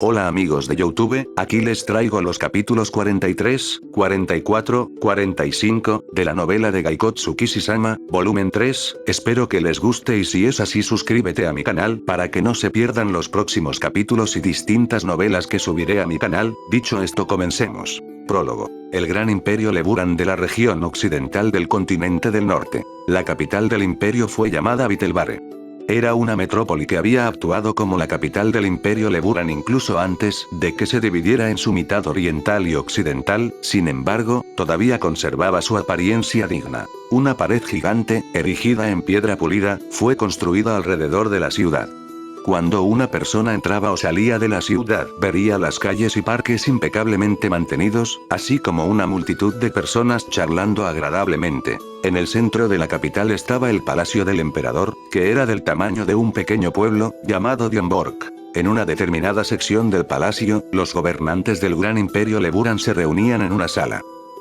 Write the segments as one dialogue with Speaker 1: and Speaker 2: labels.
Speaker 1: Hola amigos de YouTube, aquí les traigo los capítulos 43, 44, 45, de la novela de Gaikotsu Kishi-sama, volumen 3, espero que les guste y si es así suscríbete a mi canal para que no se pierdan los próximos capítulos y distintas novelas que subiré a mi canal. Dicho esto, comencemos. Prólogo. El gran imperio Leburan de la región occidental del continente del norte. La capital del imperio fue llamada Vitelbare. Era una metrópoli que había actuado como la capital del imperio Leburan incluso antes de que se dividiera en su mitad oriental y occidental, sin embargo, todavía conservaba su apariencia digna. Una pared gigante, erigida en piedra pulida, fue construida alrededor de la ciudad. Cuando una persona entraba o salía de la ciudad, vería las calles y parques impecablemente mantenidos, así como una multitud de personas charlando agradablemente. En el centro de la capital estaba el palacio del emperador, que era del tamaño de un pequeño pueblo, llamado Dionborg. En una determinada sección del palacio, los gobernantes del gran imperio Leburan se reunían en una sala.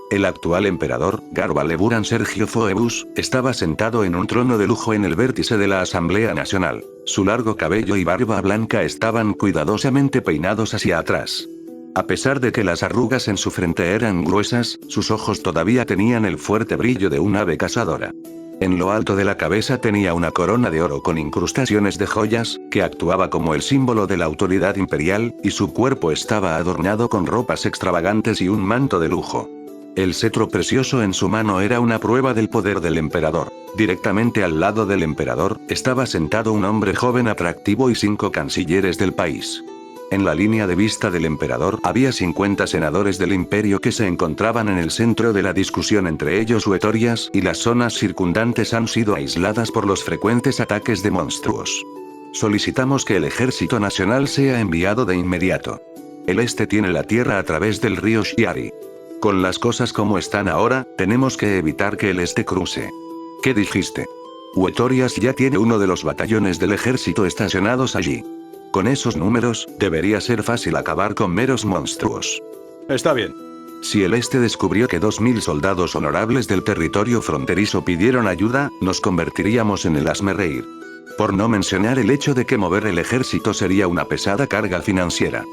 Speaker 1: El actual emperador, Garba Leburan Sergio Phoebus, estaba sentado en un trono de lujo en el vértice de la Asamblea Nacional. Su largo cabello y barba blanca estaban cuidadosamente peinados hacia atrás. A pesar de que las arrugas en su frente eran gruesas, sus ojos todavía tenían el fuerte brillo de un ave cazadora. En lo alto de la cabeza tenía una corona de oro con incrustaciones de joyas, que actuaba como el símbolo de la autoridad imperial, y su cuerpo estaba adornado con ropas extravagantes y un manto de lujo. El cetro precioso en su mano era una prueba del poder del emperador. Directamente al lado del emperador, estaba sentado un hombre joven atractivo y 5 cancilleres del país. En la línea de vista del emperador había 50 senadores del imperio que se encontraban en el centro de la discusión, entre ellos Wettorias, y las zonas circundantes han sido aisladas por los frecuentes ataques de monstruos. Solicitamos que el ejército nacional sea enviado de inmediato. El este tiene la tierra a través del río Shiari. Con las cosas como están ahora, tenemos que evitar que el este cruce. ¿Qué dijiste? Wettorias ya tiene uno de los batallones del ejército estacionados allí. Con esos números, debería ser fácil acabar con meros monstruos.
Speaker 2: Está bien.
Speaker 1: Si el este descubrió que 2000 soldados honorables del territorio fronterizo pidieron ayuda, nos convertiríamos en el hazmerreír. Por no mencionar el hecho de que mover el ejército sería una pesada carga financiera.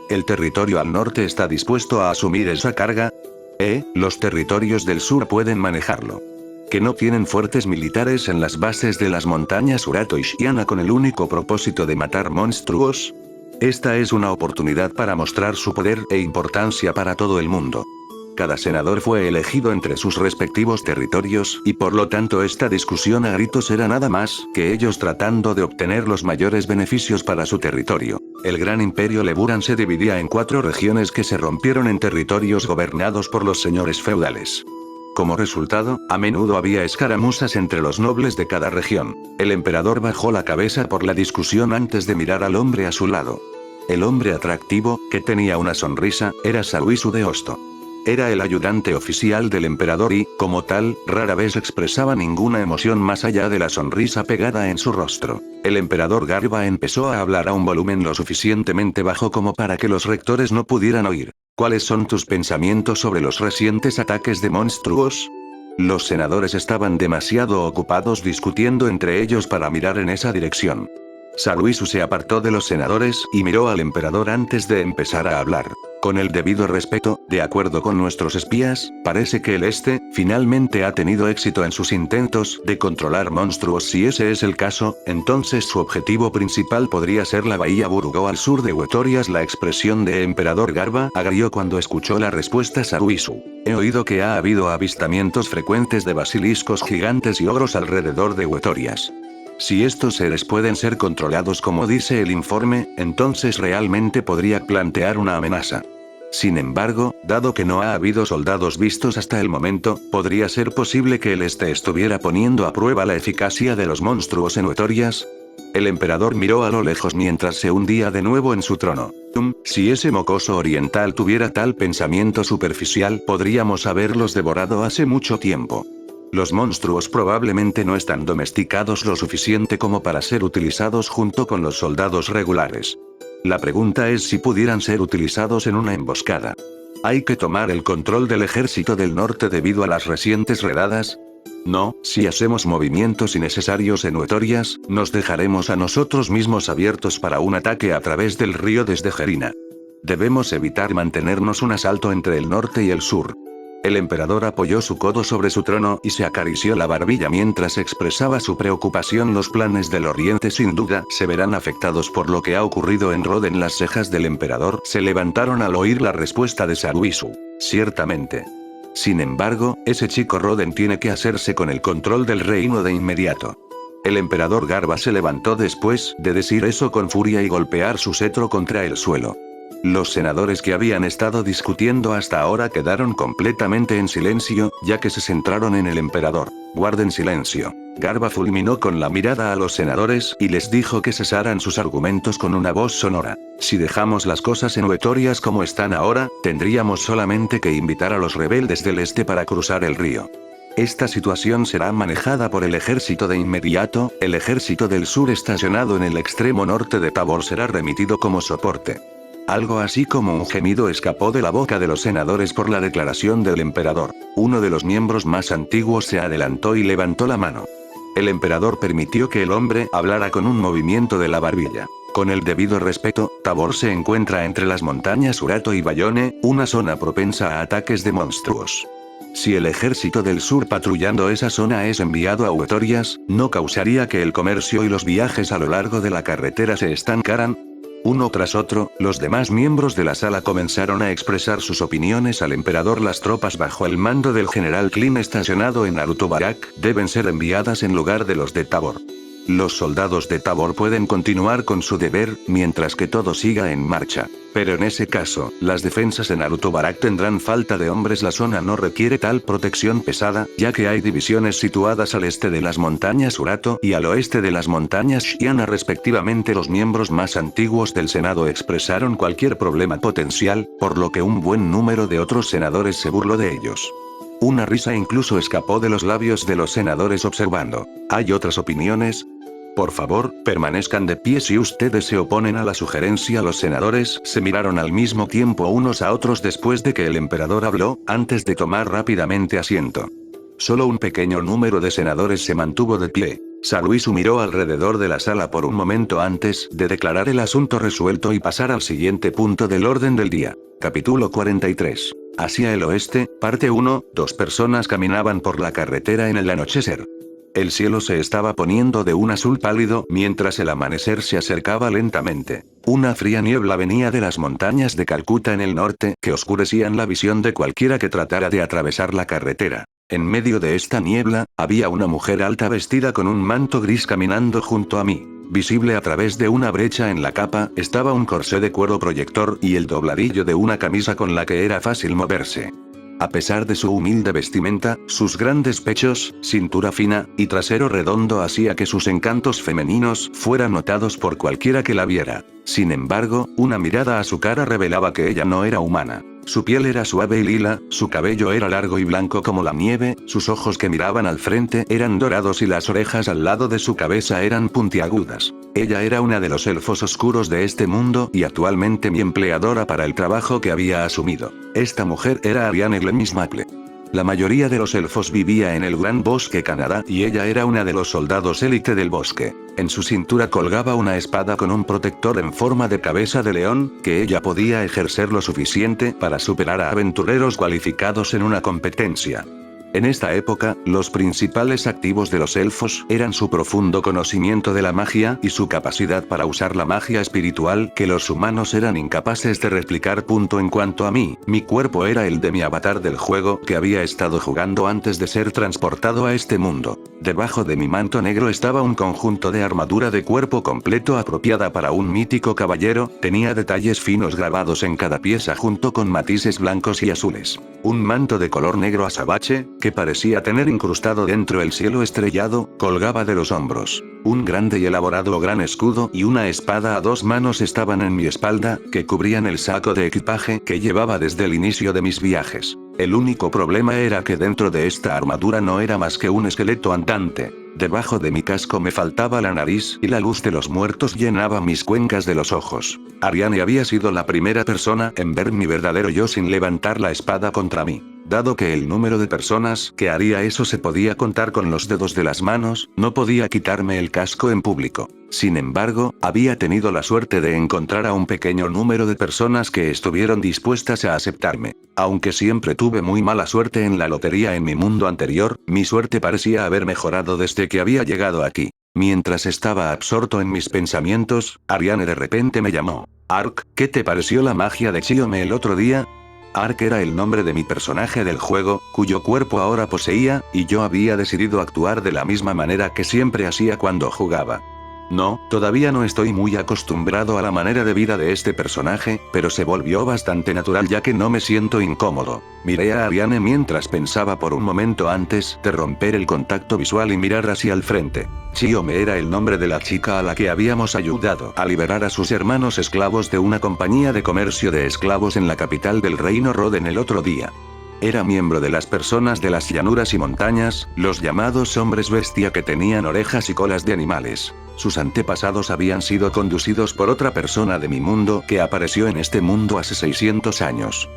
Speaker 1: ¿El territorio al norte está dispuesto a asumir esa carga? Los territorios del sur pueden manejarlo. ¿Que no tienen fuertes militares en las bases de las montañas Urato y Shiana con el único propósito de matar monstruos? Esta es una oportunidad para mostrar su poder e importancia para todo el mundo. Cada senador fue elegido entre sus respectivos territorios, y por lo tanto esta discusión a gritos era nada más que ellos tratando de obtener los mayores beneficios para su territorio. El gran imperio Leburan se dividía en 4 regiones que se rompieron en territorios gobernados por los señores feudales. Como resultado, a menudo había escaramuzas entre los nobles de cada región. El emperador bajó la cabeza por la discusión antes de mirar al hombre a su lado. El hombre atractivo, que tenía una sonrisa, era Saruisu de Hosto. Era el ayudante oficial del emperador y, como tal, rara vez expresaba ninguna emoción más allá de la sonrisa pegada en su rostro. El emperador Garba empezó a hablar a un volumen lo suficientemente bajo como para que los rectores no pudieran oír. ¿Cuáles son tus pensamientos sobre los recientes ataques de monstruos? Los senadores estaban demasiado ocupados discutiendo entre ellos para mirar en esa dirección. Saruisu se apartó de los senadores y miró al emperador antes de empezar a hablar. Con el debido respeto, de acuerdo con nuestros espías, parece que el este, finalmente ha tenido éxito en sus intentos de controlar monstruos. Si ese es el caso, entonces su objetivo principal podría ser la bahía Burugou al sur de Wettorias. La expresión de emperador Garba agrió cuando escuchó la respuesta Saruisu. He oído que ha habido avistamientos frecuentes de basiliscos gigantes y ogros alrededor de Wettorias. Si estos seres pueden ser controlados como dice el informe, entonces realmente podría plantear una amenaza. Sin embargo, dado que no ha habido soldados vistos hasta el momento, podría ser posible que el este estuviera poniendo a prueba la eficacia de los monstruos en Wettorias. El emperador miró a lo lejos mientras se hundía de nuevo en su trono. Si ese mocoso oriental tuviera tal pensamiento superficial, podríamos haberlos devorado hace mucho tiempo. Los monstruos probablemente no están domesticados lo suficiente como para ser utilizados junto con los soldados regulares. La pregunta es si pudieran ser utilizados en una emboscada. Hay que tomar el control del ejército del norte debido a las recientes redadas. No, si hacemos movimientos innecesarios en Uetorias, nos dejaremos a nosotros mismos abiertos para un ataque a través del río desde Gerina. Debemos evitar mantenernos un asalto entre el norte y el sur. El emperador apoyó su codo sobre su trono y se acarició la barbilla mientras expresaba su preocupación. Los planes del oriente sin duda se verán afectados por lo que ha ocurrido en Roden. Las cejas del emperador se levantaron al oír la respuesta de Saruisu. Ciertamente. Sin embargo, ese chico Roden tiene que hacerse con el control del reino de inmediato. El emperador Garba se levantó después de decir eso con furia y golpear su cetro contra el suelo. Los senadores que habían estado discutiendo hasta ahora quedaron completamente en silencio, ya que se centraron en el emperador. Guarden silencio. Garba fulminó con la mirada a los senadores y les dijo que cesaran sus argumentos con una voz sonora. Si dejamos las cosas en Uetorias como están ahora, tendríamos solamente que invitar a los rebeldes del este para cruzar el río. Esta situación será manejada por el ejército de inmediato. El ejército del sur estacionado en el extremo norte de Tabor será remitido como soporte. Algo así como un gemido escapó de la boca de los senadores por la declaración del emperador. Uno de los miembros más antiguos se adelantó y levantó la mano. El emperador permitió que el hombre hablara con un movimiento de la barbilla. Con el debido respeto, Tabor se encuentra entre las montañas Urato y Bayone, una zona propensa a ataques de monstruos. Si el ejército del sur patrullando esa zona es enviado a Uetorias, ¿no causaría que el comercio y los viajes a lo largo de la carretera se estancaran? Uno tras otro, los demás miembros de la sala comenzaron a expresar sus opiniones al emperador. Las tropas bajo el mando del general Klin estacionado en Naruto Barak deben ser enviadas en lugar de los de Tabor. Los soldados de Tabor pueden continuar con su deber, mientras que todo siga en marcha. Pero en ese caso, las defensas en Naruto Barak tendrán falta de hombres. La zona no requiere tal protección pesada, ya que hay divisiones situadas al este de las montañas Urato y al oeste de las montañas Shiana respectivamente. Los miembros más antiguos del Senado expresaron cualquier problema potencial, por lo que un buen número de otros senadores se burló de ellos. Una risa incluso escapó de los labios de los senadores observando. ¿Hay otras opiniones? Por favor, permanezcan de pie si ustedes se oponen a la sugerencia. Los senadores se miraron al mismo tiempo unos a otros después de que el emperador habló, antes de tomar rápidamente asiento. Solo un pequeño número de senadores se mantuvo de pie. Saruisu miró alrededor de la sala por un momento antes de declarar el asunto resuelto y pasar al siguiente punto del orden del día. Capítulo 43. Hacia el oeste, parte 1, dos personas caminaban por la carretera en el anochecer. El cielo se estaba poniendo de un azul pálido mientras el amanecer se acercaba lentamente. Una fría niebla venía de las montañas de Calcuta en el norte que oscurecían la visión de cualquiera que tratara de atravesar la carretera. En medio de esta niebla, había una mujer alta vestida con un manto gris caminando junto a mí. Visible a través de una brecha en la capa, estaba un corsé de cuero proyector y el dobladillo de una camisa con la que era fácil moverse. A pesar de su humilde vestimenta, sus grandes pechos, cintura fina, y trasero redondo hacía que sus encantos femeninos fueran notados por cualquiera que la viera. Sin embargo, una mirada a su cara revelaba que ella no era humana. Su piel era suave y lila, su cabello era largo y blanco como la nieve, sus ojos que miraban al frente eran dorados y las orejas al lado de su cabeza eran puntiagudas. Ella era una de los elfos oscuros de este mundo y actualmente mi empleadora para el trabajo que había asumido. Esta mujer era Ariane Glemis Maple. La mayoría de los elfos vivía en el Gran Bosque Canadá y ella era una de los soldados élite del bosque. En su cintura colgaba una espada con un protector en forma de cabeza de león, que ella podía ejercer lo suficiente para superar a aventureros cualificados en una competencia. En esta época, los principales activos de los elfos eran su profundo conocimiento de la magia y su capacidad para usar la magia espiritual que los humanos eran incapaces de replicar. En cuanto a mí, mi cuerpo era el de mi avatar del juego que había estado jugando antes de ser transportado a este mundo. Debajo de mi manto negro estaba un conjunto de armadura de cuerpo completo apropiada para un mítico caballero, tenía detalles finos grabados en cada pieza junto con matices blancos y azules. Un manto de color negro azabache, que parecía tener incrustado dentro el cielo estrellado, colgaba de los hombros. Un grande y elaborado gran escudo y una espada a dos manos estaban en mi espalda, que cubrían el saco de equipaje que llevaba desde el inicio de mis viajes. El único problema era que dentro de esta armadura no era más que un esqueleto andante. Debajo de mi casco me faltaba la nariz y la luz de los muertos llenaba mis cuencas de los ojos. Ariane había sido la primera persona en ver mi verdadero yo sin levantar la espada contra mí. Dado que el número de personas que haría eso se podía contar con los dedos de las manos, no podía quitarme el casco en público. Sin embargo, había tenido la suerte de encontrar a un pequeño número de personas que estuvieron dispuestas a aceptarme. Aunque siempre tuve muy mala suerte en la lotería en mi mundo anterior, mi suerte parecía haber mejorado desde que había llegado aquí. Mientras estaba absorto en mis pensamientos, Ariane de repente me llamó. Ark, ¿qué te pareció la magia de Chiome el otro día? Ark era el nombre de mi personaje del juego, cuyo cuerpo ahora poseía, y yo había decidido actuar de la misma manera que siempre hacía cuando jugaba. No, todavía no estoy muy acostumbrado a la manera de vida de este personaje, pero se volvió bastante natural ya que no me siento incómodo. Miré a Ariane mientras pensaba por un momento antes de romper el contacto visual y mirar hacia el frente. Chiome era el nombre de la chica a la que habíamos ayudado a liberar a sus hermanos esclavos de una compañía de comercio de esclavos en la capital del reino Roden el otro día. Era miembro de las personas de las llanuras y montañas, los llamados hombres bestia que tenían orejas y colas de animales. Sus antepasados habían sido conducidos por otra persona de mi mundo que apareció en este mundo hace 600 años.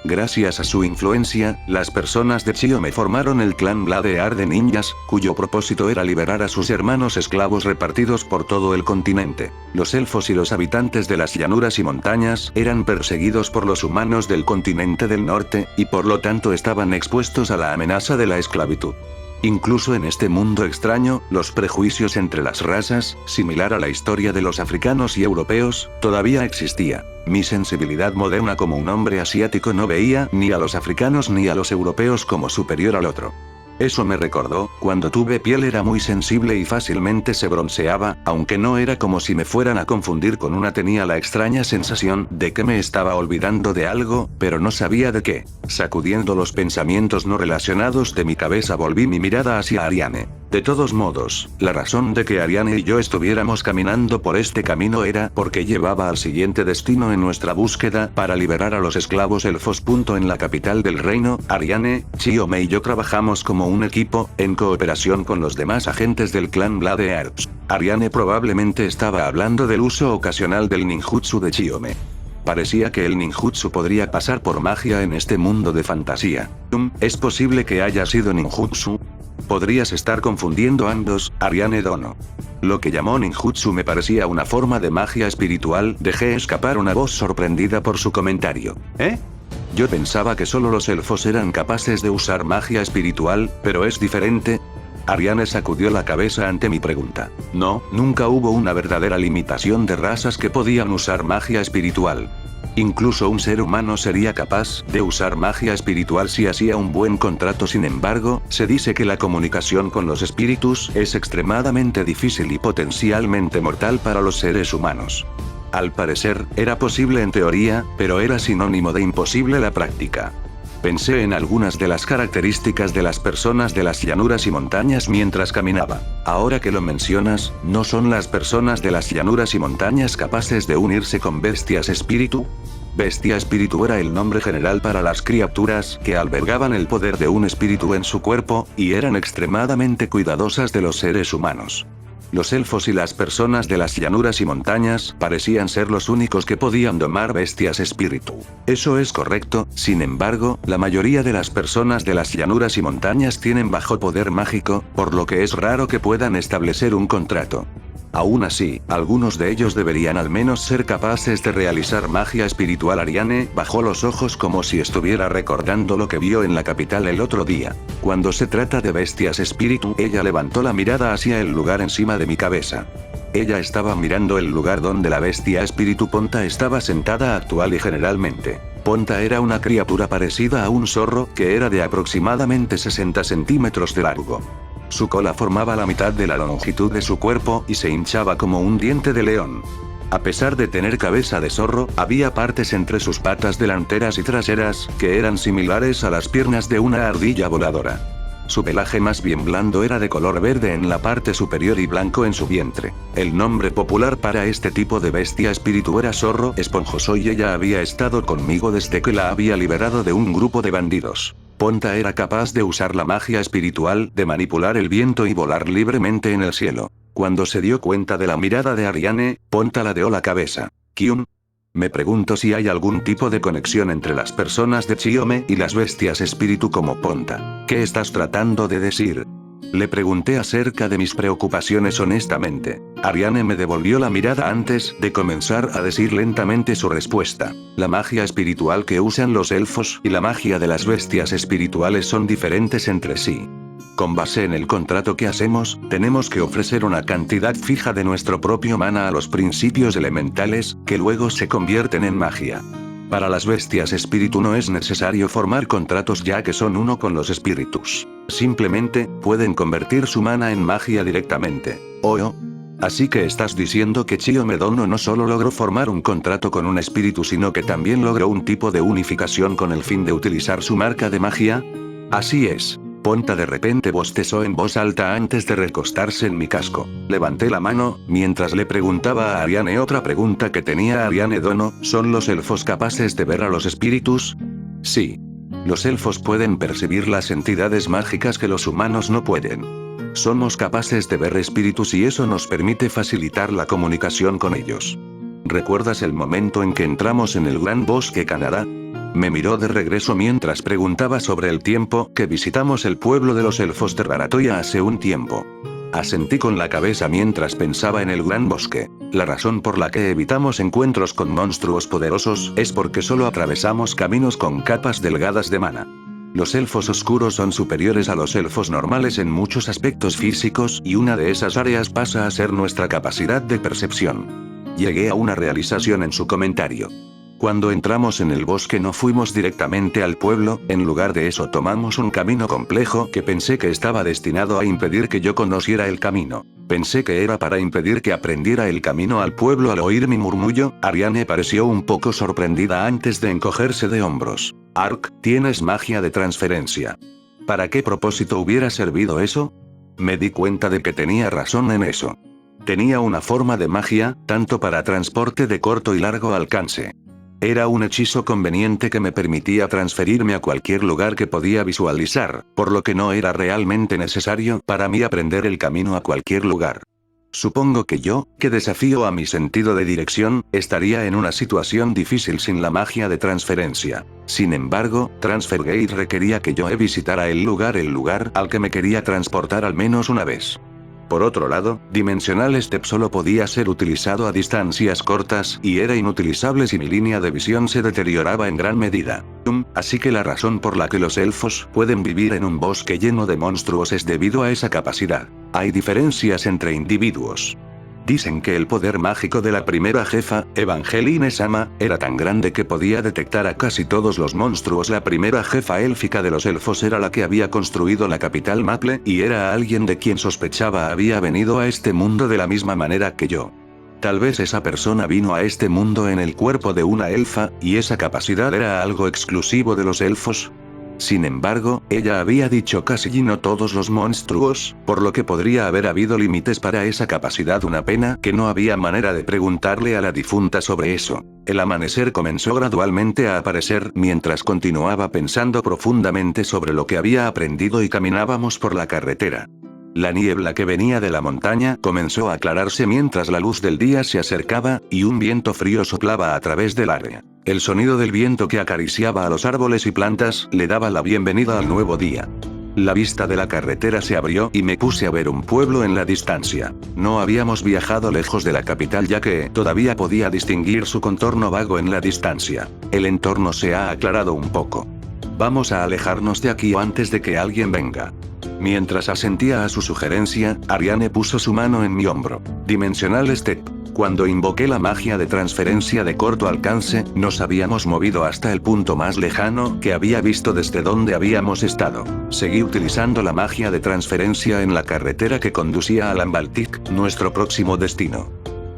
Speaker 1: Gracias a su influencia, las personas de Chiome formaron el clan Bladear de ninjas, cuyo propósito era liberar a sus hermanos esclavos repartidos por todo el continente. Los elfos y los habitantes de las llanuras y montañas eran perseguidos por los humanos del continente del norte, y por lo tanto estaban expuestos a la amenaza de la esclavitud. Incluso en este mundo extraño, los prejuicios entre las razas, similar a la historia de los africanos y europeos, todavía existía. Mi sensibilidad moderna como un hombre asiático no veía ni a los africanos ni a los europeos como superior al otro. Eso me recordó, cuando tuve piel era muy sensible y fácilmente se bronceaba, aunque no era como si me fueran a confundir con una. Tenía la extraña sensación de que me estaba olvidando de algo, pero no sabía de qué. Sacudiendo los pensamientos no relacionados de mi cabeza volví mi mirada hacia Ariane. De todos modos, la razón de que Ariane y yo estuviéramos caminando por este camino era porque llevaba al siguiente destino en nuestra búsqueda para liberar a los esclavos elfos. En la capital del reino, Ariane, Chiome y yo trabajamos como un equipo, en cooperación con los demás agentes del clan Bladear. Ariane probablemente estaba hablando del uso ocasional del ninjutsu de Chiome. Parecía que el ninjutsu podría pasar por magia en este mundo de fantasía. ¿Es posible que haya sido ninjutsu? Podrías estar confundiendo ambos, Ariane Dono. Lo que llamó ninjutsu me parecía una forma de magia espiritual. Dejé escapar una voz sorprendida por su comentario. ¿Eh? Yo pensaba que solo los elfos eran capaces de usar magia espiritual, pero es diferente. Ariane sacudió la cabeza ante mi pregunta. No, nunca hubo una verdadera limitación de razas que podían usar magia espiritual. Incluso un ser humano sería capaz de usar magia espiritual si hacía un buen contrato. Sin embargo, se dice que la comunicación con los espíritus es extremadamente difícil y potencialmente mortal para los seres humanos. Al parecer, era posible en teoría, pero era sinónimo de imposible en la práctica. Pensé en algunas de las características de las personas de las llanuras y montañas mientras caminaba. Ahora que lo mencionas, ¿no son las personas de las llanuras y montañas capaces de unirse con bestias espíritu? Bestia espíritu era el nombre general para las criaturas que albergaban el poder de un espíritu en su cuerpo, y eran extremadamente cuidadosas de los seres humanos. Los elfos y las personas de las llanuras y montañas parecían ser los únicos que podían domar bestias espíritu. Eso es correcto, sin embargo, la mayoría de las personas de las llanuras y montañas tienen bajo poder mágico, por lo que es raro que puedan establecer un contrato. Aún así, algunos de ellos deberían al menos ser capaces de realizar magia espiritual. Ariane bajó los ojos como si estuviera recordando lo que vio en la capital el otro día. Cuando se trata de bestias espíritu, ella levantó la mirada hacia el lugar encima de mi cabeza. Ella estaba mirando el lugar donde la bestia espíritu Ponta estaba sentada actual y generalmente. Ponta era una criatura parecida a un zorro que era de aproximadamente 60 centímetros de largo. Su cola formaba la mitad de la longitud de su cuerpo y se hinchaba como un diente de león. A pesar de tener cabeza de zorro, había partes entre sus patas delanteras y traseras que eran similares a las piernas de una ardilla voladora. Su pelaje más bien blando era de color verde en la parte superior y blanco en su vientre. El nombre popular para este tipo de bestia espíritu era zorro esponjoso, y ella había estado conmigo desde que la había liberado de un grupo de bandidos. Ponta era capaz de usar la magia espiritual, de manipular el viento y volar libremente en el cielo. Cuando se dio cuenta de la mirada de Ariane, Ponta ladeó la cabeza. «Kyun». Me pregunto si hay algún tipo de conexión entre las personas de Chiome y las bestias espíritu como Ponta. ¿Qué estás tratando de decir? Le pregunté acerca de mis preocupaciones honestamente. Ariane me devolvió la mirada antes de comenzar a decir lentamente su respuesta. La magia espiritual que usan los elfos y la magia de las bestias espirituales son diferentes entre sí. Con base en el contrato que hacemos, tenemos que ofrecer una cantidad fija de nuestro propio mana a los principios elementales, que luego se convierten en magia. Para las bestias espíritu no es necesario formar contratos ya que son uno con los espíritus. Simplemente, pueden convertir su mana en magia directamente. ¿Oh? Así que estás diciendo que Chiome Dono no solo logró formar un contrato con un espíritu sino que también logró un tipo de unificación con el fin de utilizar su marca de magia? Así es. Ponta de repente bostezó en voz alta antes de recostarse en mi casco. Levanté la mano, mientras le preguntaba a Ariane otra pregunta que tenía Ariane Dono, ¿son los elfos capaces de ver a los espíritus? Sí. Los elfos pueden percibir las entidades mágicas que los humanos no pueden. Somos capaces de ver espíritus y eso nos permite facilitar la comunicación con ellos. ¿Recuerdas el momento en que entramos en el Gran Bosque Canadá? Me miró de regreso mientras preguntaba sobre el tiempo que visitamos el pueblo de los elfos de Raratoya hace un tiempo. Asentí con la cabeza mientras pensaba en el gran bosque. La razón por la que evitamos encuentros con monstruos poderosos es porque solo atravesamos caminos con capas delgadas de mana. Los elfos oscuros son superiores a los elfos normales en muchos aspectos físicos y una de esas áreas pasa a ser nuestra capacidad de percepción. Llegué a una realización en su comentario. Cuando entramos en el bosque no fuimos directamente al pueblo, en lugar de eso tomamos un camino complejo que pensé que estaba destinado a impedir que yo conociera el camino. Pensé que era para impedir que aprendiera el camino al pueblo. Al oír mi murmullo, Ariane pareció un poco sorprendida antes de encogerse de hombros. Ark, tienes magia de transferencia. ¿Para qué propósito hubiera servido eso? Me di cuenta de que tenía razón en eso. Tenía una forma de magia, tanto para transporte de corto y largo alcance. Era un hechizo conveniente que me permitía transferirme a cualquier lugar que podía visualizar, por lo que no era realmente necesario para mí aprender el camino a cualquier lugar. Supongo que yo, que desafío a mi sentido de dirección, estaría en una situación difícil sin la magia de transferencia. Sin embargo, Transfergate requería que yo visitara el lugar al que me quería transportar al menos una vez. Por otro lado, Dimensional Step solo podía ser utilizado a distancias cortas y era inutilizable si mi línea de visión se deterioraba en gran medida. Así que la razón por la que los elfos pueden vivir en un bosque lleno de monstruos es debido a esa capacidad. Hay diferencias entre individuos. Dicen que el poder mágico de la primera jefa, Evangeline Sama, era tan grande que podía detectar a casi todos los monstruos. La primera jefa élfica de los elfos era la que había construido la capital Maple, y era alguien de quien sospechaba había venido a este mundo de la misma manera que yo. Tal vez esa persona vino a este mundo en el cuerpo de una elfa, y esa capacidad era algo exclusivo de los elfos. Sin embargo, ella había dicho casi no todos los monstruos, por lo que podría haber habido límites para esa capacidad. Una pena que no había manera de preguntarle a la difunta sobre eso. El amanecer comenzó gradualmente a aparecer mientras continuaba pensando profundamente sobre lo que había aprendido y caminábamos por la carretera. La niebla que venía de la montaña comenzó a aclararse mientras la luz del día se acercaba, y un viento frío soplaba a través del área. El sonido del viento que acariciaba a los árboles y plantas le daba la bienvenida al nuevo día. La vista de la carretera se abrió y me puse a ver un pueblo en la distancia. No habíamos viajado lejos de la capital ya que todavía podía distinguir su contorno vago en la distancia. El entorno se ha aclarado un poco. Vamos a alejarnos de aquí antes de que alguien venga. Mientras asentía a su sugerencia, Ariane puso su mano en mi hombro. Dimensional Step. Cuando invoqué la magia de transferencia de corto alcance, nos habíamos movido hasta el punto más lejano que había visto desde donde habíamos estado. Seguí utilizando la magia de transferencia en la carretera que conducía a Lambaltic, nuestro próximo destino.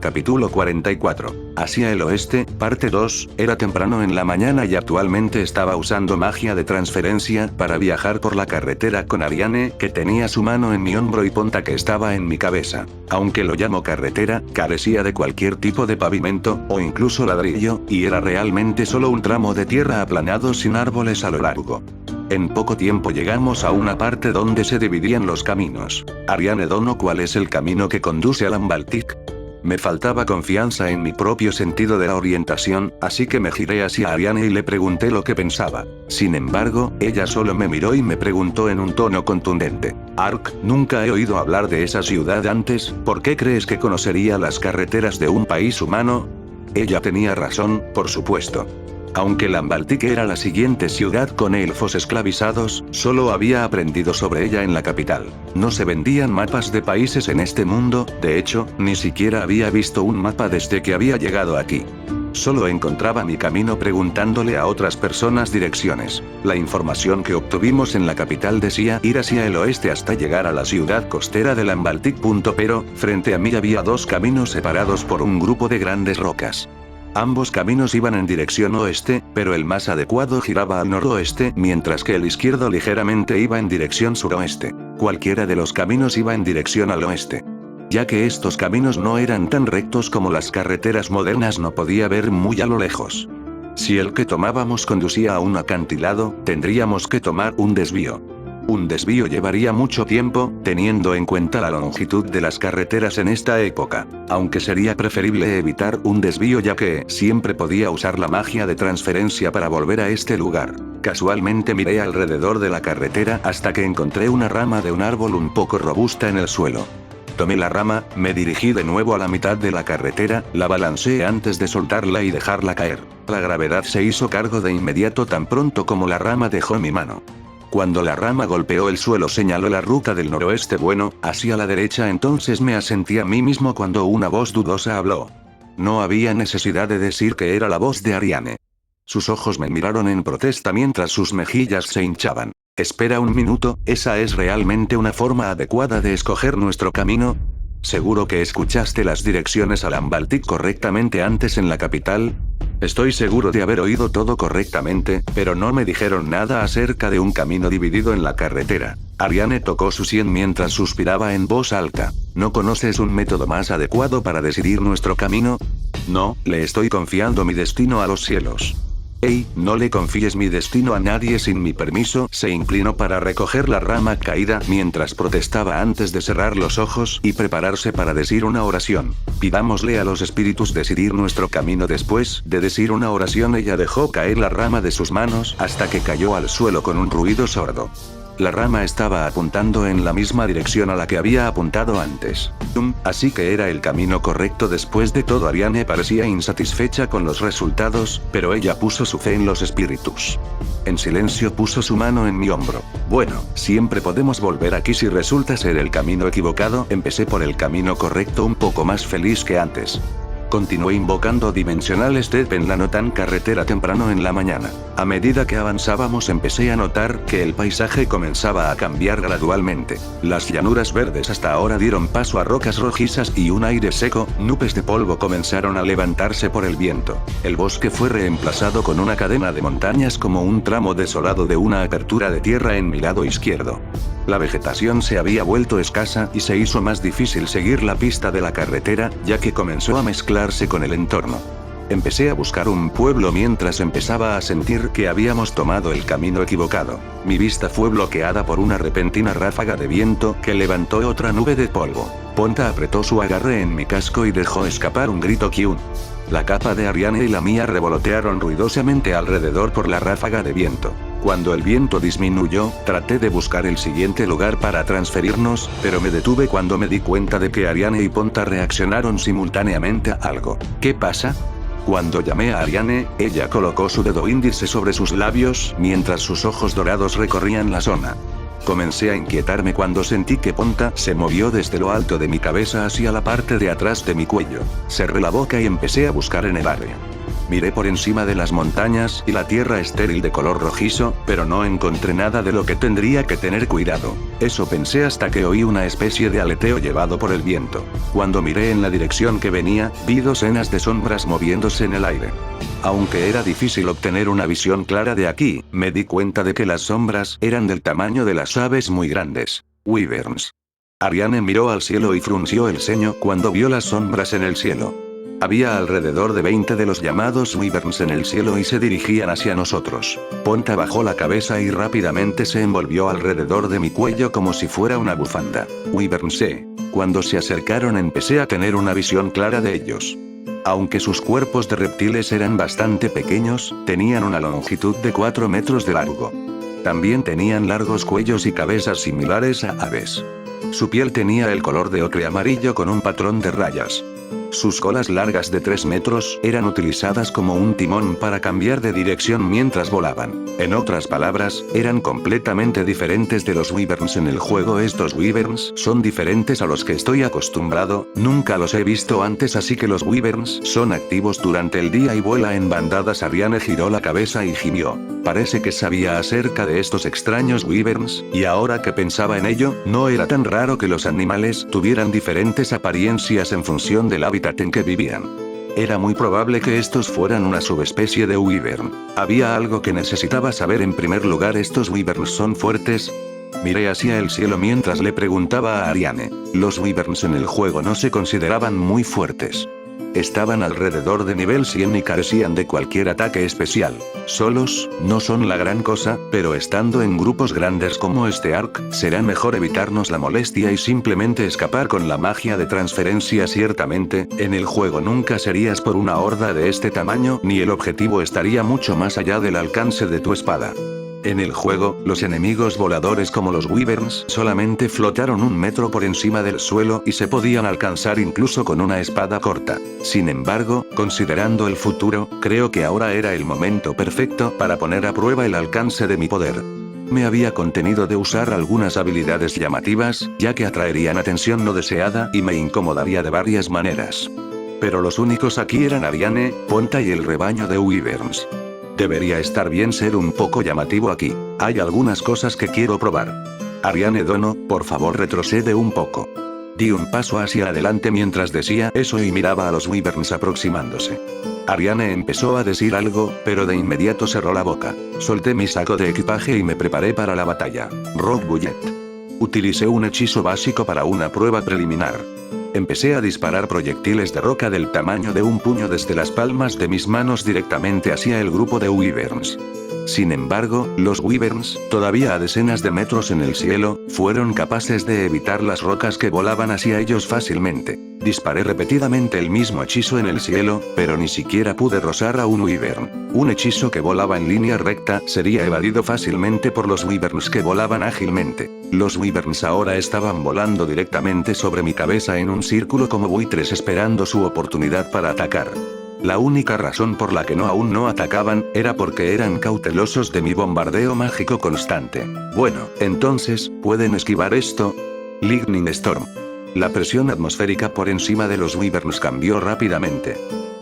Speaker 1: Capítulo 44. Hacia el oeste, parte 2, era temprano en la mañana y actualmente estaba usando magia de transferencia para viajar por la carretera con Ariane, que tenía su mano en mi hombro, y Ponta, que estaba en mi cabeza. Aunque lo llamo carretera, carecía de cualquier tipo de pavimento, o incluso ladrillo, y era realmente solo un tramo de tierra aplanado sin árboles a lo largo. En poco tiempo llegamos a una parte donde se dividían los caminos. Ariane Dono, ¿cuál es el camino que conduce a Lambaltic? Me faltaba confianza en mi propio sentido de la orientación, así que me giré hacia Ariane y le pregunté lo que pensaba. Sin embargo, ella solo me miró y me preguntó en un tono contundente: Ark, nunca he oído hablar de esa ciudad antes, ¿por qué crees que conocería las carreteras de un país humano? Ella tenía razón, por supuesto. Aunque Lambaltic era la siguiente ciudad con elfos esclavizados, solo había aprendido sobre ella en la capital. No se vendían mapas de países en este mundo, de hecho, ni siquiera había visto un mapa desde que había llegado aquí. Solo encontraba mi camino preguntándole a otras personas direcciones. La información que obtuvimos en la capital decía ir hacia el oeste hasta llegar a la ciudad costera de Lambaltic. Pero, frente a mí había dos caminos separados por un grupo de grandes rocas. Ambos caminos iban en dirección oeste, pero el más adecuado giraba al noroeste, mientras que el izquierdo ligeramente iba en dirección suroeste. Cualquiera de los caminos iba en dirección al oeste. Ya que estos caminos no eran tan rectos como las carreteras modernas, no podía ver muy a lo lejos. Si el que tomábamos conducía a un acantilado, tendríamos que tomar un desvío. Un desvío llevaría mucho tiempo, teniendo en cuenta la longitud de las carreteras en esta época, aunque sería preferible evitar un desvío ya que siempre podía usar la magia de transferencia para volver a este lugar. Casualmente miré alrededor de la carretera hasta que encontré una rama de un árbol un poco robusta en el suelo. Tomé la rama, me dirigí de nuevo a la mitad de la carretera, la balanceé antes de soltarla y dejarla caer. La gravedad se hizo cargo de inmediato tan pronto como la rama dejó mi mano. Cuando la rama golpeó el suelo señaló la ruta del noroeste, bueno, hacia la derecha. Entonces me asentí a mí mismo cuando una voz dudosa habló. No había necesidad de decir que era la voz de Ariane. Sus ojos me miraron en protesta mientras sus mejillas se hinchaban. Espera un minuto, ¿esa es realmente una forma adecuada de escoger nuestro camino? ¿Seguro que escuchaste las direcciones a Lambaltic correctamente antes en la capital? Estoy seguro de haber oído todo correctamente, pero no me dijeron nada acerca de un camino dividido en la carretera. Ariane tocó su sien mientras suspiraba en voz alta. ¿No conoces un método más adecuado para decidir nuestro camino? No, le estoy confiando mi destino a los cielos. Hey, no le confíes mi destino a nadie sin mi permiso. Se inclinó para recoger la rama caída mientras protestaba antes de cerrar los ojos y prepararse para decir una oración. Pidámosle a los espíritus decidir nuestro camino. Después de decir una oración, ella dejó caer la rama de sus manos hasta que cayó al suelo con un ruido sordo. La rama estaba apuntando en la misma dirección a la que había apuntado antes. Así que era el camino correcto. Después de todo, Ariane parecía insatisfecha con los resultados, pero ella puso su fe en los espíritus. En silencio puso su mano en mi hombro. Bueno, siempre podemos volver aquí si resulta ser el camino equivocado. Empecé por el camino correcto, un poco más feliz que antes. Continué invocando Dimensional Step en la no tan carretera temprano en la mañana. A medida que avanzábamos empecé a notar que el paisaje comenzaba a cambiar gradualmente. Las llanuras verdes hasta ahora dieron paso a rocas rojizas y un aire seco. Nubes de polvo comenzaron a levantarse por el viento. El bosque fue reemplazado con una cadena de montañas como un tramo desolado de una apertura de tierra en mi lado izquierdo. La vegetación se había vuelto escasa y se hizo más difícil seguir la pista de la carretera, ya que comenzó a mezclarse con el entorno. Empecé a buscar un pueblo mientras empezaba a sentir que habíamos tomado el camino equivocado. Mi vista fue bloqueada por una repentina ráfaga de viento que levantó otra nube de polvo. Ponta apretó su agarre en mi casco y dejó escapar un grito Kyun. La capa de Ariane y la mía revolotearon ruidosamente alrededor por la ráfaga de viento. Cuando el viento disminuyó, traté de buscar el siguiente lugar para transferirnos, pero me detuve cuando me di cuenta de que Ariane y Ponta reaccionaron simultáneamente a algo. ¿Qué pasa? Cuando llamé a Ariane, ella colocó su dedo índice sobre sus labios, mientras sus ojos dorados recorrían la zona. Comencé a inquietarme cuando sentí que Ponta se movió desde lo alto de mi cabeza hacia la parte de atrás de mi cuello. Cerré la boca y empecé a buscar en el área. Miré por encima de las montañas y la tierra estéril de color rojizo, pero no encontré nada de lo que tendría que tener cuidado. Eso pensé hasta que oí una especie de aleteo llevado por el viento. Cuando miré en la dirección que venía, vi docenas de sombras moviéndose en el aire. Aunque era difícil obtener una visión clara de aquí, me di cuenta de que las sombras eran del tamaño de las aves muy grandes. Wyverns. Ariane miró al cielo y frunció el ceño cuando vio las sombras en el cielo. Había alrededor de 20 de los llamados Wyverns en el cielo y se dirigían hacia nosotros. Ponta bajó la cabeza y rápidamente se envolvió alrededor de mi cuello como si fuera una bufanda. Wyverns. Cuando se acercaron empecé a tener una visión clara de ellos. Aunque sus cuerpos de reptiles eran bastante pequeños, tenían una longitud de 4 metros de largo. También tenían largos cuellos y cabezas similares a aves. Su piel tenía el color de ocre amarillo con un patrón de rayas. Sus colas largas de 3 metros eran utilizadas como un timón para cambiar de dirección mientras volaban. En otras palabras, eran completamente diferentes de los Wyverns en el juego. Estos Wyverns son diferentes a los que estoy acostumbrado, nunca los he visto antes, así que los Wyverns son activos durante el día y vuela en bandadas. Ariane giró la cabeza y gimió. Parece que sabía acerca de estos extraños Wyverns, y ahora que pensaba en ello, no era tan raro que los animales tuvieran diferentes apariencias en función del hábitat en que vivían. Era muy probable que estos fueran una subespecie de Wyvern. Había algo que necesitaba saber. En primer lugar, ¿estos Wyverns son fuertes? Miré hacia el cielo mientras le preguntaba a Ariane. Los Wyverns en el juego no se consideraban muy fuertes. Estaban alrededor de nivel 100 y carecían de cualquier ataque especial. Solos, no son la gran cosa, pero estando en grupos grandes como este arc, será mejor evitarnos la molestia y simplemente escapar con la magia de transferencia. Ciertamente, en el juego nunca serías por una horda de este tamaño, ni el objetivo estaría mucho más allá del alcance de tu espada. En el juego, los enemigos voladores como los Wyverns solamente flotaron 1 metro por encima del suelo y se podían alcanzar incluso con una espada corta. Sin embargo, considerando el futuro, creo que ahora era el momento perfecto para poner a prueba el alcance de mi poder. Me había contenido de usar algunas habilidades llamativas, ya que atraerían atención no deseada y me incomodaría de varias maneras. Pero los únicos aquí eran Ariane, Ponta y el rebaño de Wyverns. Debería estar bien ser un poco llamativo aquí. Hay algunas cosas que quiero probar. Ariane Dono, por favor retrocede un poco. Di un paso hacia adelante mientras decía eso y miraba a los Wyverns aproximándose. Ariane empezó a decir algo, pero de inmediato cerró la boca. Solté mi saco de equipaje y me preparé para la batalla. Rock Bullet. Utilicé un hechizo básico para una prueba preliminar. Empecé a disparar proyectiles de roca del tamaño de un puño desde las palmas de mis manos directamente hacia el grupo de Wyverns. Sin embargo, los Wyverns, todavía a decenas de metros en el cielo, fueron capaces de evitar las rocas que volaban hacia ellos fácilmente. Disparé repetidamente el mismo hechizo en el cielo, pero ni siquiera pude rozar a un Wyvern. Un hechizo que volaba en línea recta sería evadido fácilmente por los Wyverns que volaban ágilmente. Los Wyverns ahora estaban volando directamente sobre mi cabeza en un círculo como buitres esperando su oportunidad para atacar. La única razón por la que aún no atacaban, era porque eran cautelosos de mi bombardeo mágico constante. Bueno, entonces, ¿pueden esquivar esto? Lightning Storm. La presión atmosférica por encima de los Wyverns cambió rápidamente.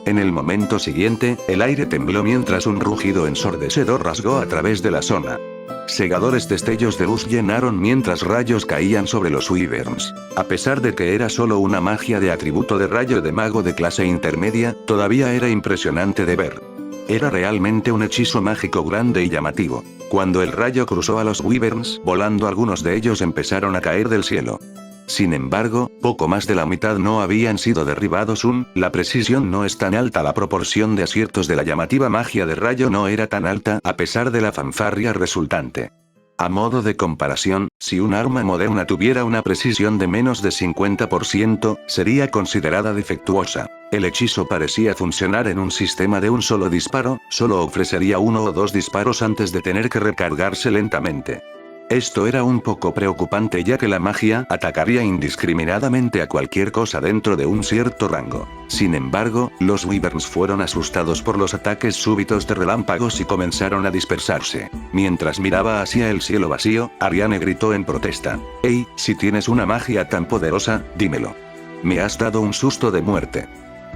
Speaker 1: En el momento siguiente, el aire tembló mientras un rugido ensordecedor rasgó a través de la zona. Cegadores destellos de luz llenaron mientras rayos caían sobre los Wyverns. A pesar de que era solo una magia de atributo de rayo de mago de clase intermedia, todavía era impresionante de ver. Era realmente un hechizo mágico grande y llamativo. Cuando el rayo cruzó a los Wyverns, volando algunos de ellos empezaron a caer del cielo. Sin embargo, poco más de la mitad no habían sido derribados aún. La precisión no es tan alta, la proporción de aciertos de la llamativa magia de rayo no era tan alta a pesar de la fanfarria resultante. A modo de comparación, si un arma moderna tuviera una precisión de menos de 50%, sería considerada defectuosa. El hechizo parecía funcionar en un sistema de un solo disparo, solo ofrecería 1 o 2 disparos antes de tener que recargarse lentamente. Esto era un poco preocupante ya que la magia atacaría indiscriminadamente a cualquier cosa dentro de un cierto rango. Sin embargo, los Wyverns fueron asustados por los ataques súbitos de relámpagos y comenzaron a dispersarse. Mientras miraba hacia el cielo vacío, Ariane gritó en protesta. «Hey, si tienes una magia tan poderosa, dímelo. Me has dado un susto de muerte».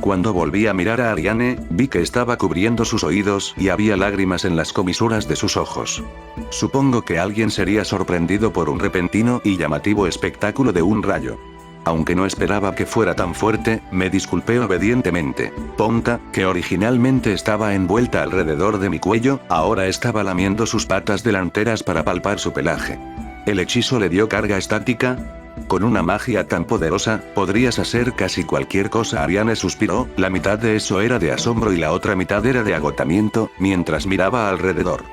Speaker 1: Cuando volví a mirar a Ariane, vi que estaba cubriendo sus oídos y había lágrimas en las comisuras de sus ojos. Supongo que alguien sería sorprendido por un repentino y llamativo espectáculo de un rayo. Aunque no esperaba que fuera tan fuerte, me disculpé obedientemente. Ponta, que originalmente estaba envuelta alrededor de mi cuello, ahora estaba lamiendo sus patas delanteras para palpar su pelaje. ¿El hechizo le dio carga estática? Con una magia tan poderosa, podrías hacer casi cualquier cosa. Ariane suspiró, la mitad de eso era de asombro y la otra mitad era de agotamiento, mientras miraba alrededor.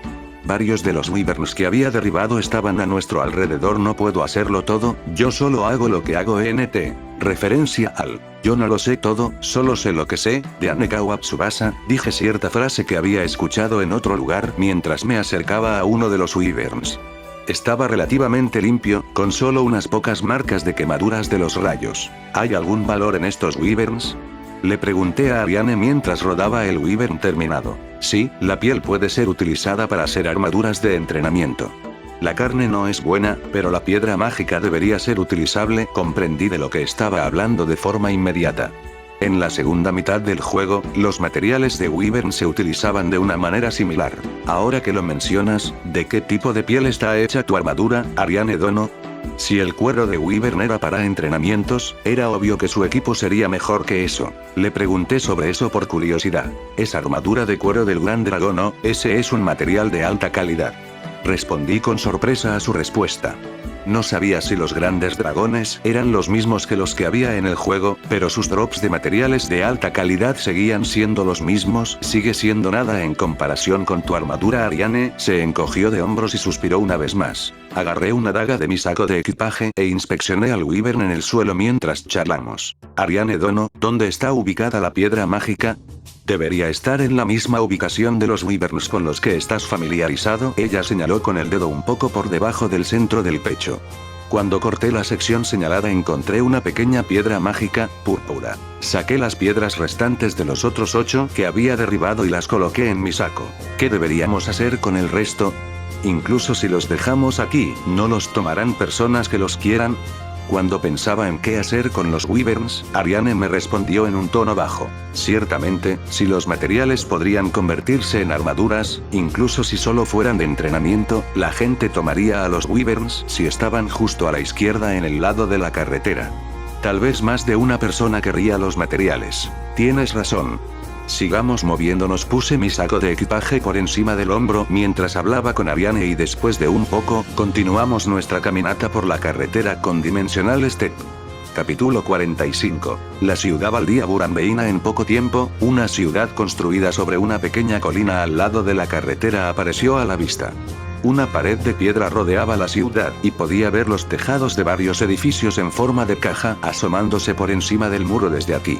Speaker 1: Varios de los wyverns que había derribado estaban a nuestro alrededor. No puedo hacerlo todo, yo solo hago lo que hago. Referencia al yo no lo sé todo, solo sé lo que sé, de Anekawa Tsubasa. Dije cierta frase que había escuchado en otro lugar mientras me acercaba a uno de los wyverns. Estaba relativamente limpio, con solo unas pocas marcas de quemaduras de los rayos. ¿Hay algún valor en estos wyverns? Le pregunté a Ariane mientras rodaba el wyvern terminado. Sí, la piel puede ser utilizada para hacer armaduras de entrenamiento. La carne no es buena, pero la piedra mágica debería ser utilizable. Comprendí de lo que estaba hablando de forma inmediata. En la segunda mitad del juego, los materiales de wyvern se utilizaban de una manera similar. Ahora que lo mencionas, ¿de qué tipo de piel está hecha tu armadura, Ariane Dono? Si el cuero de wyvern era para entrenamientos, era obvio que su equipo sería mejor que eso. Le pregunté sobre eso por curiosidad. Es armadura de cuero del gran dragón, ¿no? Ese es un material de alta calidad. Respondí con sorpresa a su respuesta. No sabía si los grandes dragones eran los mismos que los que había en el juego, pero sus drops de materiales de alta calidad seguían siendo los mismos. Sigue siendo nada en comparación con tu armadura. Ariane se encogió de hombros y suspiró una vez más. Agarré una daga de mi saco de equipaje e inspeccioné al wyvern en el suelo mientras charlamos. Ariane Dono, ¿dónde está ubicada la piedra mágica? Debería estar en la misma ubicación de los wyverns con los que estás familiarizado. Ella señaló con el dedo un poco por debajo del centro del pecho. Cuando corté la sección señalada encontré una pequeña piedra mágica, púrpura. Saqué las piedras restantes de los otros 8 que había derribado y las coloqué en mi saco. ¿Qué deberíamos hacer con el resto? Incluso si los dejamos aquí, ¿no los tomarán personas que los quieran? Cuando pensaba en qué hacer con los wyverns, Ariane me respondió en un tono bajo. Ciertamente, si los materiales podrían convertirse en armaduras, incluso si solo fueran de entrenamiento, la gente tomaría a los wyverns si estaban justo a la izquierda en el lado de la carretera. Tal vez más de una persona querría los materiales. Tienes razón. Sigamos moviéndonos. Puse mi saco de equipaje por encima del hombro mientras hablaba con Ariane y después de un poco, continuamos nuestra caminata por la carretera con Dimensional Step. Capítulo 45. La ciudad baldía Burambeina. En poco tiempo, una ciudad construida sobre una pequeña colina al lado de la carretera apareció a la vista. Una pared de piedra rodeaba la ciudad, y podía ver los tejados de varios edificios en forma de caja asomándose por encima del muro desde aquí.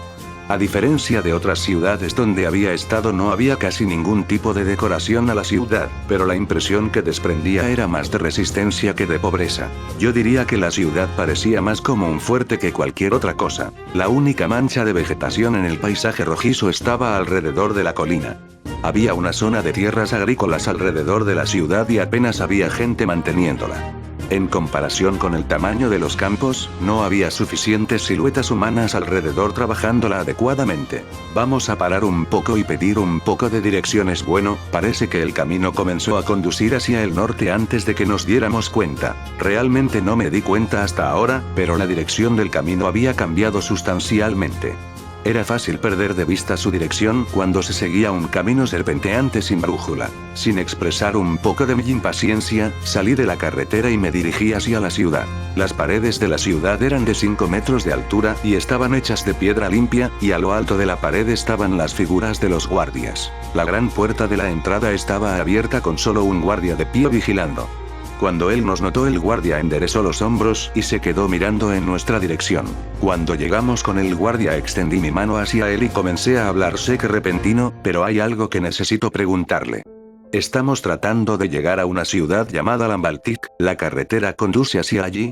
Speaker 1: A diferencia de otras ciudades donde había estado, no había casi ningún tipo de decoración a la ciudad, pero la impresión que desprendía era más de resistencia que de pobreza. Yo diría que la ciudad parecía más como un fuerte que cualquier otra cosa. La única mancha de vegetación en el paisaje rojizo estaba alrededor de la colina. Había una zona de tierras agrícolas alrededor de la ciudad y apenas había gente manteniéndola. En comparación con el tamaño de los campos, no había suficientes siluetas humanas alrededor trabajándola adecuadamente. Vamos a parar un poco y pedir un poco de direcciones. Bueno, parece que el camino comenzó a conducir hacia el norte antes de que nos diéramos cuenta. Realmente no me di cuenta hasta ahora, pero la dirección del camino había cambiado sustancialmente. Era fácil perder de vista su dirección cuando se seguía un camino serpenteante sin brújula. Sin expresar un poco de mi impaciencia, salí de la carretera y me dirigí hacia la ciudad. Las paredes de la ciudad eran de 5 metros de altura y estaban hechas de piedra limpia, y a lo alto de la pared estaban las figuras de los guardias. La gran puerta de la entrada estaba abierta con solo un guardia de pie vigilando. Cuando él nos notó, el guardia enderezó los hombros y se quedó mirando en nuestra dirección. Cuando llegamos con el guardia, extendí mi mano hacia él y comencé a hablar. Sé que repentino, pero hay algo que necesito preguntarle. Estamos tratando de llegar a una ciudad llamada Lambaltic. ¿La carretera conduce hacia allí?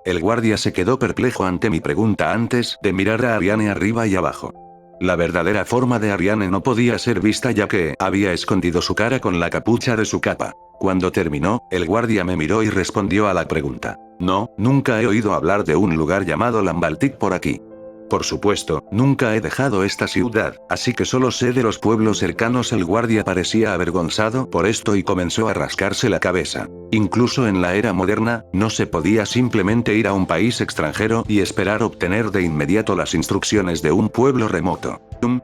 Speaker 1: El guardia se quedó perplejo ante mi pregunta antes de mirar a Ariane arriba y abajo. La verdadera forma de Ariane no podía ser vista ya que había escondido su cara con la capucha de su capa. Cuando terminó, el guardia me miró y respondió a la pregunta. No, nunca he oído hablar de un lugar llamado Lambaltic por aquí. Por supuesto, nunca he dejado esta ciudad, así que solo sé de los pueblos cercanos. El guardia parecía avergonzado por esto y comenzó a rascarse la cabeza. Incluso en la era moderna, no se podía simplemente ir a un país extranjero y esperar obtener de inmediato las instrucciones de un pueblo remoto.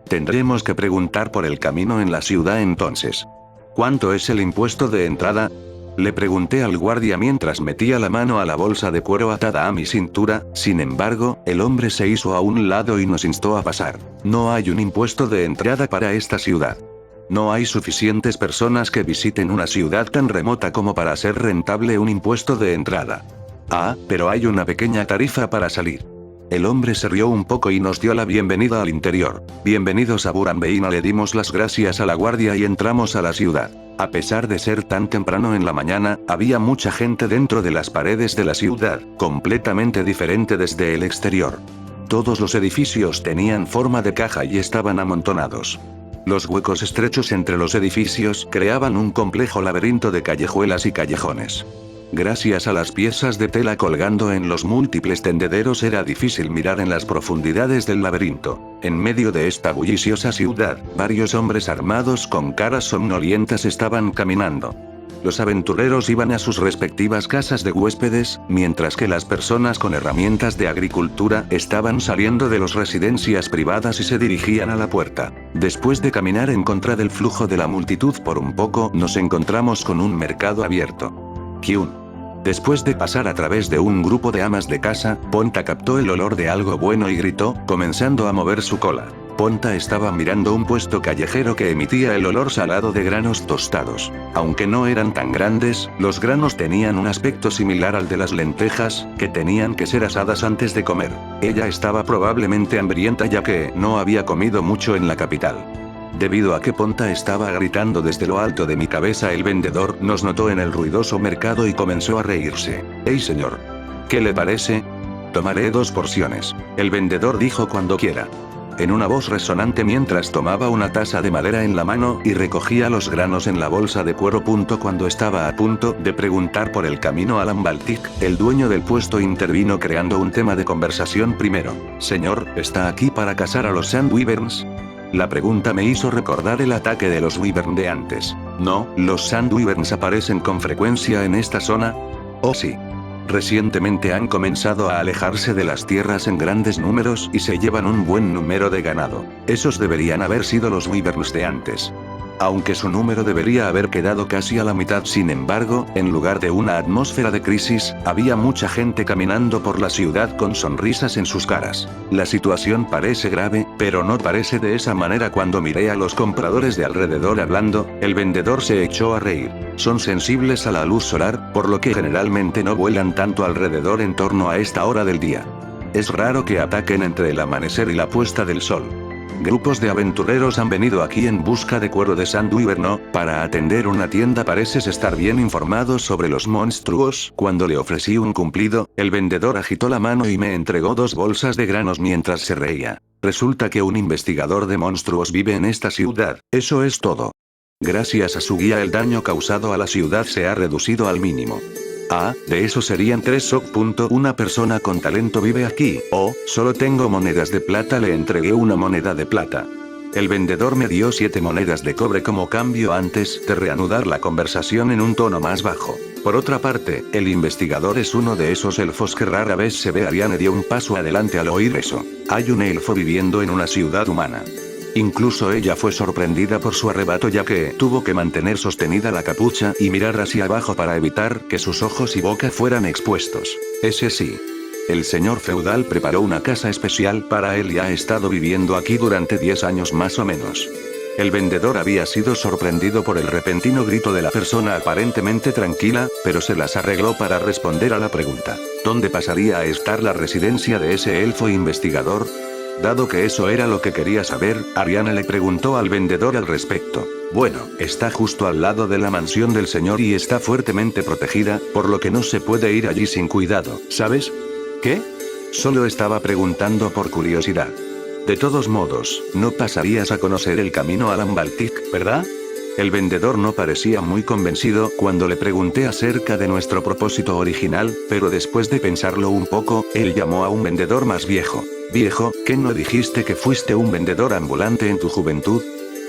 Speaker 1: Tendremos que preguntar por el camino en la ciudad entonces. ¿Cuánto es el impuesto de entrada? Le pregunté al guardia mientras metía la mano a la bolsa de cuero atada a mi cintura. Sin embargo, el hombre se hizo a un lado y nos instó a pasar. No hay un impuesto de entrada para esta ciudad. No hay suficientes personas que visiten una ciudad tan remota como para hacer rentable un impuesto de entrada. Ah, pero hay una pequeña tarifa para salir. El hombre se rió un poco y nos dio la bienvenida al interior. Bienvenidos a Burambeina, le dimos las gracias a la guardia y entramos a la ciudad. A pesar de ser tan temprano en la mañana, había mucha gente dentro de las paredes de la ciudad, completamente diferente desde el exterior. Todos los edificios tenían forma de caja y estaban amontonados. Los huecos estrechos entre los edificios creaban un complejo laberinto de callejuelas y callejones. Gracias a las piezas de tela colgando en los múltiples tendederos era difícil mirar en las profundidades del laberinto. En medio de esta bulliciosa ciudad, varios hombres armados con caras somnolientas estaban caminando. Los aventureros iban a sus respectivas casas de huéspedes, mientras que las personas con herramientas de agricultura estaban saliendo de las residencias privadas y se dirigían a la puerta. Después de caminar en contra del flujo de la multitud por un poco, nos encontramos con un mercado abierto. Kyun. Después de pasar a través de un grupo de amas de casa, Ponta captó el olor de algo bueno y gritó, comenzando a mover su cola. Ponta estaba mirando un puesto callejero que emitía el olor salado de granos tostados. Aunque no eran tan grandes, los granos tenían un aspecto similar al de las lentejas, que tenían que ser asadas antes de comer. Ella estaba probablemente hambrienta ya que no había comido mucho en la capital. Debido a que Ponta estaba gritando desde lo alto de mi cabeza, el vendedor nos notó en el ruidoso mercado y comenzó a reírse. «Hey señor. ¿Qué le parece? Tomaré 2 porciones. El vendedor dijo cuando quiera». En una voz resonante mientras tomaba una taza de madera en la mano y recogía los granos en la bolsa de cuero. Cuando estaba a punto de preguntar por el camino a Lambaltic, el dueño del puesto intervino creando un tema de conversación primero. «Señor, ¿está aquí para cazar a los Sand Wyverns?». La pregunta me hizo recordar el ataque de los Wyvern de antes. No, ¿los Sand Wyverns aparecen con frecuencia en esta zona? Oh sí. Recientemente han comenzado a alejarse de las tierras en grandes números y se llevan un buen número de ganado. Esos deberían haber sido los Wyverns de antes. Aunque su número debería haber quedado casi a la mitad, sin embargo, en lugar de una atmósfera de crisis, había mucha gente caminando por la ciudad con sonrisas en sus caras. La situación parece grave, pero no parece de esa manera. Cuando miré a los compradores de alrededor hablando, el vendedor se echó a reír. Son sensibles a la luz solar, por lo que generalmente no vuelan tanto alrededor en torno a esta hora del día. Es raro que ataquen entre el amanecer y la puesta del sol. Grupos de aventureros han venido aquí en busca de cuero de Sand Wyvern. No, para atender una tienda pareces estar bien informado sobre los monstruos. Cuando le ofrecí un cumplido, el vendedor agitó la mano y me entregó 2 bolsas de granos mientras se reía. Resulta que un investigador de monstruos vive en esta ciudad, eso es todo. Gracias a su guía el daño causado a la ciudad se ha reducido al mínimo. Ah, de eso serían 3 SOC. Una persona con talento vive aquí. Oh, solo tengo monedas de plata. Le entregué una moneda de plata. El vendedor me dio 7 monedas de cobre como cambio antes de reanudar la conversación en un tono más bajo. Por otra parte, el investigador es uno de esos elfos que rara vez se ve. Ariane dio un paso adelante al oír eso. Hay un elfo viviendo en una ciudad humana. Incluso ella fue sorprendida por su arrebato ya que tuvo que mantener sostenida la capucha y mirar hacia abajo para evitar que sus ojos y boca fueran expuestos. Ese sí. El señor feudal preparó una casa especial para él y ha estado viviendo aquí durante 10 años más o menos. El vendedor había sido sorprendido por el repentino grito de la persona aparentemente tranquila, pero se las arregló para responder a la pregunta. ¿Dónde pasaría a estar la residencia de ese elfo investigador? Dado que eso era lo que quería saber, Ariane le preguntó al vendedor al respecto. Bueno, está justo al lado de la mansión del señor y está fuertemente protegida, por lo que no se puede ir allí sin cuidado, ¿sabes? ¿Qué? Solo estaba preguntando por curiosidad. De todos modos, no pasarías a conocer el camino a Lambaltic, ¿verdad? El vendedor no parecía muy convencido cuando le pregunté acerca de nuestro propósito original, pero después de pensarlo un poco, él llamó a un vendedor más viejo. Viejo, ¿qué no dijiste que fuiste un vendedor ambulante en tu juventud?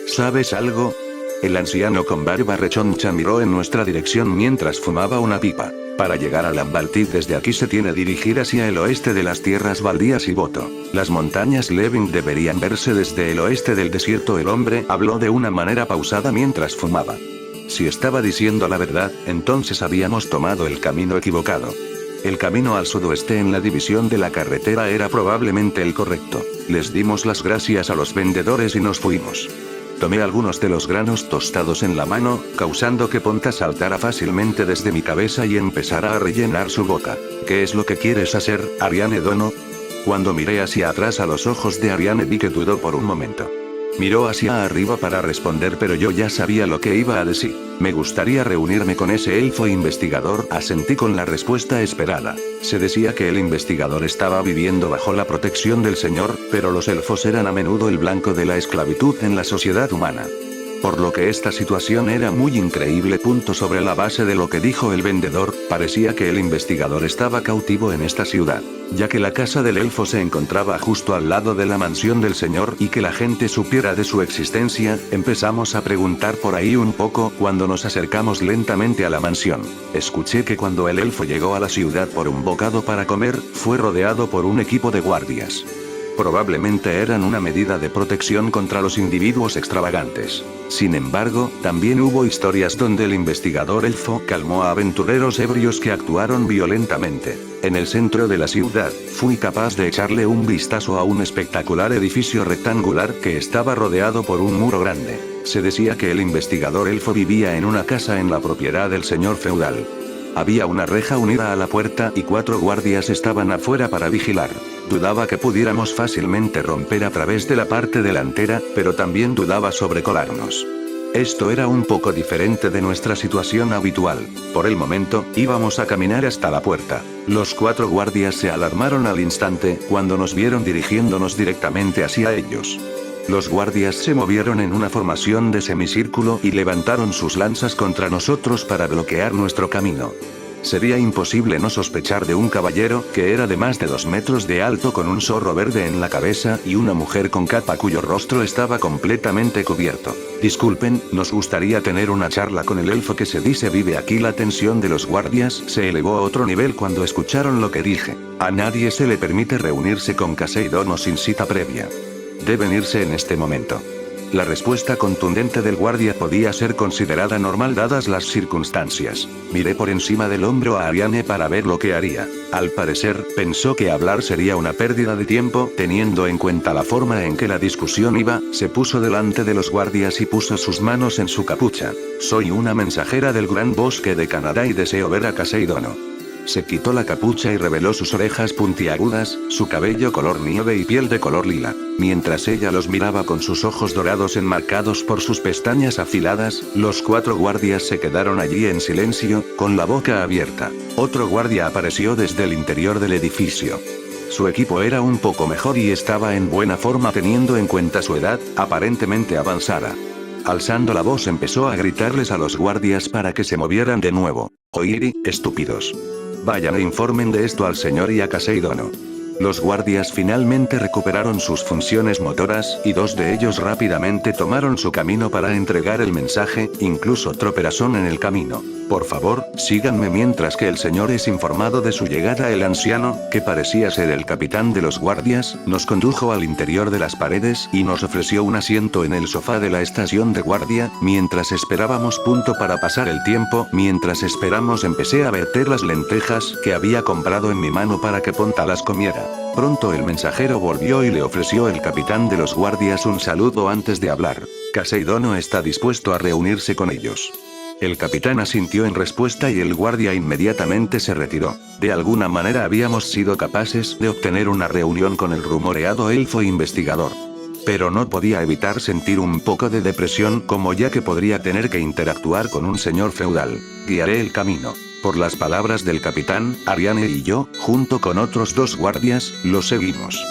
Speaker 1: ¿Sabes algo? El anciano con barba rechoncha miró en nuestra dirección mientras fumaba una pipa. Para llegar a Lambaltic desde aquí se tiene que dirigir hacia el oeste de las tierras baldías y Voto. Las montañas Levin deberían verse desde el oeste del desierto. El hombre habló de una manera pausada mientras fumaba. Si estaba diciendo la verdad, entonces habíamos tomado el camino equivocado. El camino al sudoeste en la división de la carretera era probablemente el correcto. Les dimos las gracias a los vendedores y nos fuimos. Tomé algunos de los granos tostados en la mano, causando que Ponta saltara fácilmente desde mi cabeza y empezara a rellenar su boca. ¿Qué es lo que quieres hacer, Ariane Dono? Cuando miré hacia atrás a los ojos de Ariane vi que dudó por un momento. Miró hacia arriba para responder, pero yo ya sabía lo que iba a decir. Me gustaría reunirme con ese elfo investigador, asentí con la respuesta esperada. Se decía que el investigador estaba viviendo bajo la protección del Señor, pero los elfos eran a menudo el blanco de la esclavitud en la sociedad humana. Por lo que esta situación era muy increíble. Sobre la base de lo que dijo el vendedor, parecía que el investigador estaba cautivo en esta ciudad, ya que la casa del elfo se encontraba justo al lado de la mansión del señor y que la gente supiera de su existencia. Empezamos a preguntar por ahí un poco cuando nos acercamos lentamente a la mansión. Escuché que cuando el elfo llegó a la ciudad por un bocado para comer, fue rodeado por un equipo de guardias. Probablemente eran una medida de protección contra los individuos extravagantes. Sin embargo, también hubo historias donde el investigador elfo calmó a aventureros ebrios que actuaron violentamente. En el centro de la ciudad, fui capaz de echarle un vistazo a un espectacular edificio rectangular que estaba rodeado por un muro grande. Se decía que el investigador elfo vivía en una casa en la propiedad del señor feudal. Había una reja unida a la puerta y 4 guardias estaban afuera para vigilar. Dudaba que pudiéramos fácilmente romper a través de la parte delantera, pero también dudaba sobre colarnos. Esto era un poco diferente de nuestra situación habitual. Por el momento, íbamos a caminar hasta la puerta. Los 4 guardias se alarmaron al instante cuando nos vieron dirigiéndonos directamente hacia ellos. Los guardias se movieron en una formación de semicírculo y levantaron sus lanzas contra nosotros para bloquear nuestro camino. Sería imposible no sospechar de un caballero que era de más de 2 metros de alto con un zorro verde en la cabeza y una mujer con capa cuyo rostro estaba completamente cubierto. Disculpen, nos gustaría tener una charla con el elfo que se dice vive aquí. La tensión de los guardias se elevó a otro nivel cuando escucharon lo que dije. A nadie se le permite reunirse con Casey Dono sin cita previa. Deben irse en este momento. La respuesta contundente del guardia podía ser considerada normal dadas las circunstancias. Miré por encima del hombro a Ariane para ver lo que haría. Al parecer, pensó que hablar sería una pérdida de tiempo. Teniendo en cuenta la forma en que la discusión iba, se puso delante de los guardias y puso sus manos en su capucha. Soy una mensajera del Gran Bosque de Canadá y deseo ver a Casey Dono. Se quitó la capucha y reveló sus orejas puntiagudas, su cabello color nieve y piel de color lila. Mientras ella los miraba con sus ojos dorados enmarcados por sus pestañas afiladas, los 4 guardias se quedaron allí en silencio, con la boca abierta. Otro guardia apareció desde el interior del edificio. Su equipo era un poco mejor y estaba en buena forma teniendo en cuenta su edad, aparentemente avanzada. Alzando la voz empezó a gritarles a los guardias para que se movieran de nuevo. Oír, estúpidos. Vayan e informen de esto al señor y a Casey Dono. Los guardias finalmente recuperaron sus funciones motoras, y 2 de ellos rápidamente tomaron su camino para entregar el mensaje, incluso troperazón en el camino. Por favor, síganme mientras que el señor es informado de su llegada. El anciano, que parecía ser el capitán de los guardias, nos condujo al interior de las paredes y nos ofreció un asiento en el sofá de la estación de guardia, mientras esperábamos. Para pasar el tiempo, mientras esperamos empecé a verter las lentejas que había comprado en mi mano para que Ponta las comiera. Pronto el mensajero volvió y le ofreció el capitán de los guardias un saludo antes de hablar. Casey Dono está dispuesto a reunirse con ellos. El capitán asintió en respuesta y el guardia inmediatamente se retiró. De alguna manera habíamos sido capaces de obtener una reunión con el rumoreado elfo investigador. Pero no podía evitar sentir un poco de depresión, como ya que podría tener que interactuar con un señor feudal. Guiaré el camino. Por las palabras del capitán, Ariane y yo, junto con otros 2 guardias, lo seguimos.